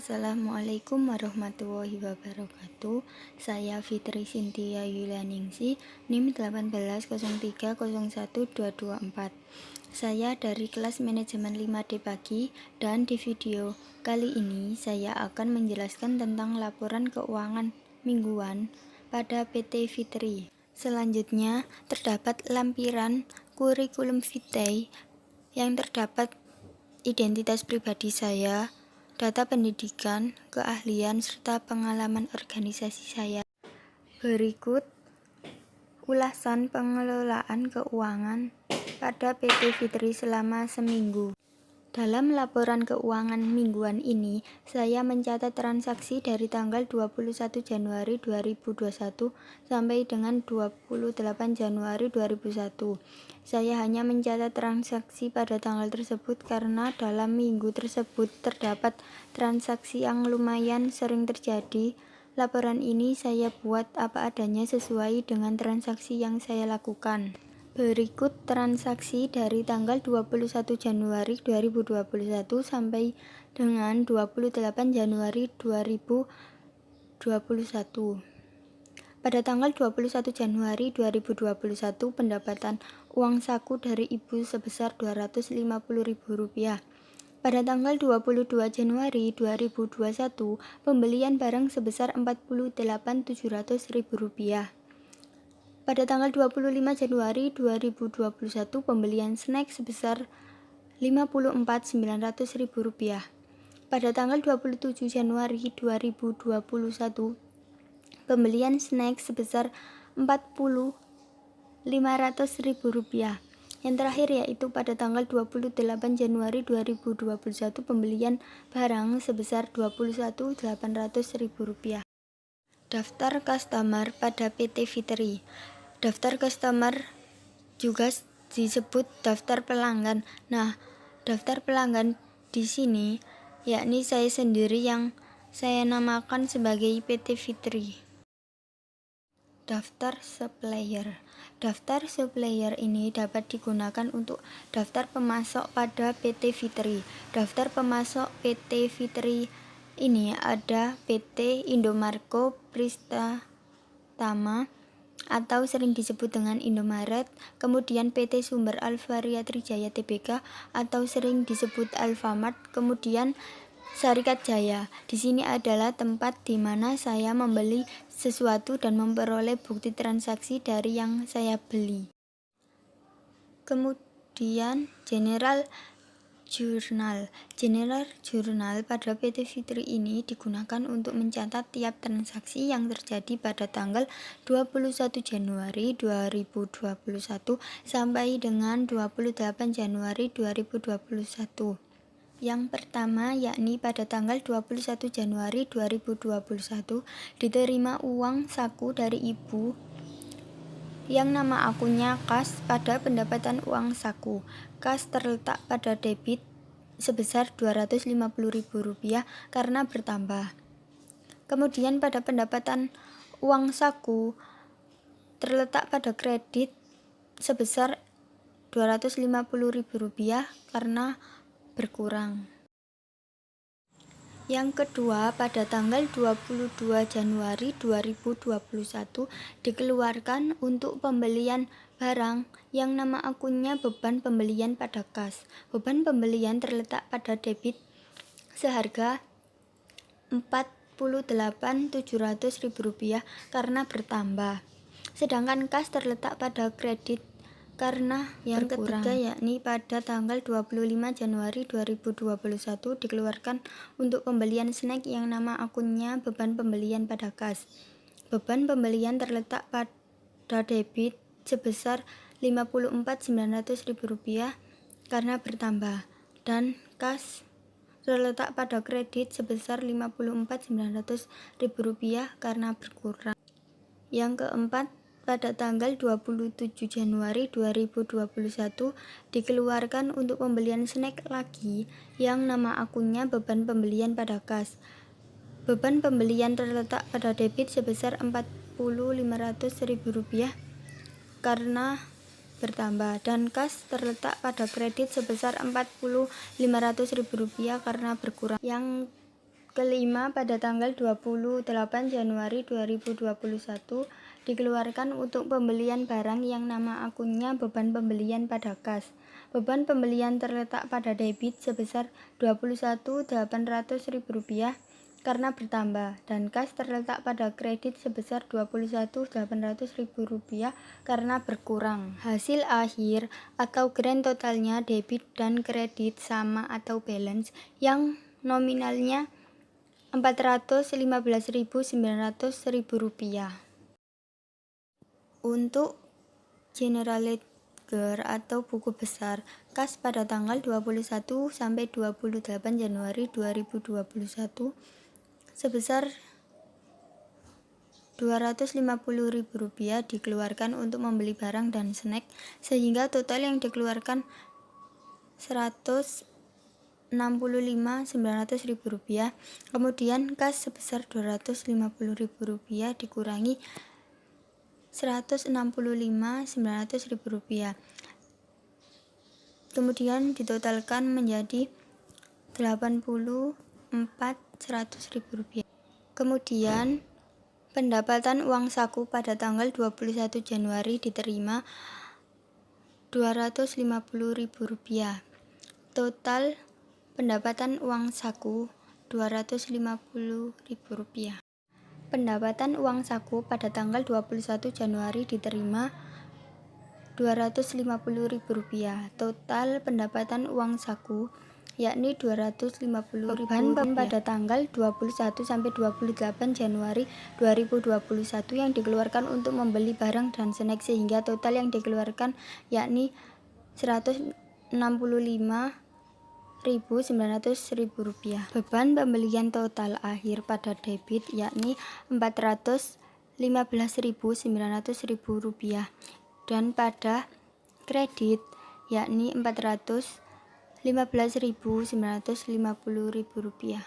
Assalamualaikum warahmatullahi wabarakatuh. Saya Fitri Sintia Yulianingsi, NIM 180301224. Saya dari kelas manajemen 5D pagi, dan di video kali ini saya akan menjelaskan tentang laporan keuangan mingguan pada PT Fitri. Selanjutnya terdapat lampiran kurikulum vitae yang terdapat identitas pribadi saya, data pendidikan, keahlian, serta pengalaman organisasi saya. Berikut ulasan pengelolaan keuangan pada PT Fitri selama seminggu. Dalam laporan keuangan mingguan ini, saya mencatat transaksi dari tanggal 21 Januari 2021 sampai dengan 28 Januari 2001. Saya hanya mencatat transaksi pada tanggal tersebut karena dalam minggu tersebut terdapat transaksi yang lumayan sering terjadi. Laporan ini saya buat apa adanya sesuai dengan transaksi yang saya lakukan. Berikut transaksi dari tanggal 21 Januari 2021 sampai dengan 28 Januari 2021. Pada tanggal 21 Januari 2021, pendapatan uang saku dari ibu sebesar Rp250.000. Pada tanggal 22 Januari 2021, pembelian barang sebesar Rp48.700.000. Pada tanggal 25 Januari 2021, pembelian snack sebesar Rp54.900.000. Pada tanggal 27 Januari 2021, pembelian snack sebesar Rp40.500.000. Yang terakhir yaitu pada tanggal 28 Januari 2021, pembelian barang sebesar Rp21.800.000. Daftar customer pada PT Fitri. Daftar customer juga disebut daftar pelanggan. Nah, daftar pelanggan di sini yakni saya sendiri yang saya namakan sebagai PT Fitri. Daftar supplier. Daftar supplier ini dapat digunakan untuk daftar pemasok pada PT Fitri. Daftar pemasok PT Fitri ini ada PT Indomarko Pristama atau sering disebut dengan Indomaret, kemudian PT Sumber Alvaria Trijaya Tbk atau sering disebut Alfamart, kemudian Syarikat Jaya. Di sini adalah tempat di mana saya membeli sesuatu dan memperoleh bukti transaksi dari yang saya beli. Kemudian General Journal. General Journal pada PT Fitri ini digunakan untuk mencatat tiap transaksi yang terjadi pada tanggal 21 Januari 2021 sampai dengan 28 Januari 2021. Yang pertama yakni pada tanggal 21 Januari 2021 diterima uang saku dari ibu yang nama akunnya kas pada pendapatan uang saku. Kas terletak pada debit sebesar Rp250.000 karena bertambah. Kemudian pada pendapatan uang saku terletak pada kredit sebesar Rp250.000 karena berkurang. Yang kedua, pada tanggal 22 Januari 2021 dikeluarkan untuk pembelian barang yang nama akunnya beban pembelian pada kas. Beban pembelian terletak pada debit seharga Rp48.700.000 karena bertambah. Sedangkan kas terletak pada kredit karena yang berkurang. Ketiga yakni pada tanggal 25 Januari 2021 dikeluarkan untuk pembelian snack yang nama akunnya beban pembelian pada kas. Beban pembelian terletak pada debit sebesar Rp54.900.000 karena bertambah, dan kas terletak pada kredit sebesar Rp54.900.000 karena berkurang. Yang keempat, pada tanggal 27 Januari 2021 dikeluarkan untuk pembelian snack lagi yang nama akunnya beban pembelian pada kas. Beban pembelian terletak pada debit sebesar Rp40.500.000 karena bertambah, dan kas terletak pada kredit sebesar Rp40.500.000 karena berkurang. Yang kelima pada tanggal 28 Januari 2021 dikeluarkan untuk pembelian barang yang nama akunnya beban pembelian pada kas. Beban pembelian terletak pada debit sebesar Rp21.800.000 karena bertambah, dan kas terletak pada kredit sebesar Rp21.800.000 karena berkurang. Hasil akhir atau grand totalnya debit dan kredit sama atau balance yang nominalnya Rp415.900.000. Untuk general ledger atau buku besar, kas pada tanggal 21 sampai 28 Januari 2021 sebesar Rp250.000 dikeluarkan untuk membeli barang dan snack, sehingga total yang dikeluarkan Rp165.900.000. Kemudian kas sebesar Rp250.000 dikurangi Rp165.900.000. Kemudian ditotalkan menjadi Rp84.100.000. Kemudian pendapatan uang saku pada tanggal 21 Januari diterima Rp250.000. Total pendapatan uang saku Rp250.000. Pendapatan uang saku pada tanggal 21 Januari diterima Rp250.000. Total pendapatan uang saku yakni Rp250.000 pada tanggal 21 sampai 28 Januari 2021 yang dikeluarkan untuk membeli barang dan snack, sehingga total yang dikeluarkan yakni Rp165.900.000. Beban pembelian total akhir pada debit yakni Rp415.900.000 dan pada kredit yakni Rp415.950.000.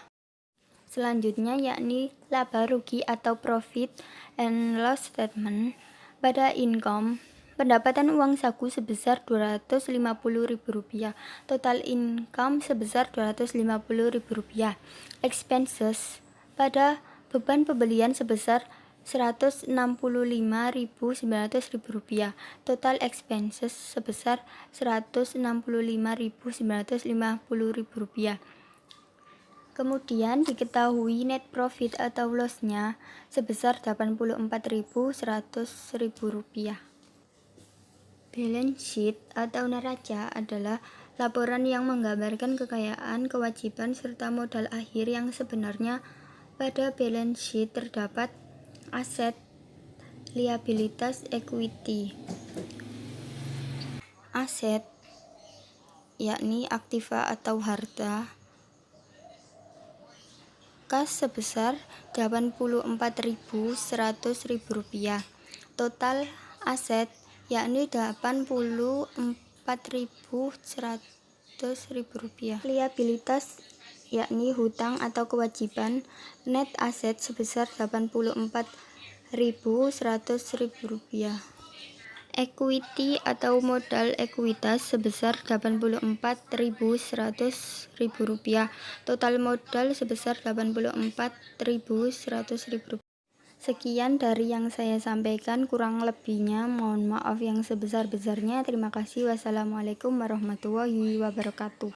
Selanjutnya yakni laba rugi atau profit and loss statement. Pada income, pendapatan uang saku sebesar Rp250.000. Total income sebesar Rp250.000. Expenses pada beban pembelian sebesar Rp165.900.000. Total expenses sebesar Rp165.950.000. Kemudian diketahui net profit atau loss-nya sebesar Rp84.100.000. Balance sheet atau neraca adalah laporan yang menggambarkan kekayaan, kewajiban, serta modal akhir yang sebenarnya. Pada balance sheet terdapat aset, liabilitas, equity. Aset yakni aktiva atau harta. Kas sebesar Rp84.100.000. Total aset yakni Rp84.100.000. Liabilitas yakni hutang atau kewajiban. Net aset sebesar Rp84.100.000. Equity atau modal ekuitas sebesar Rp84.100.000. Total modal sebesar Rp84.100.000. Sekian dari yang saya sampaikan, kurang lebihnya mohon maaf yang sebesar-besarnya. Terima kasih. Wassalamualaikum warahmatullahi wabarakatuh.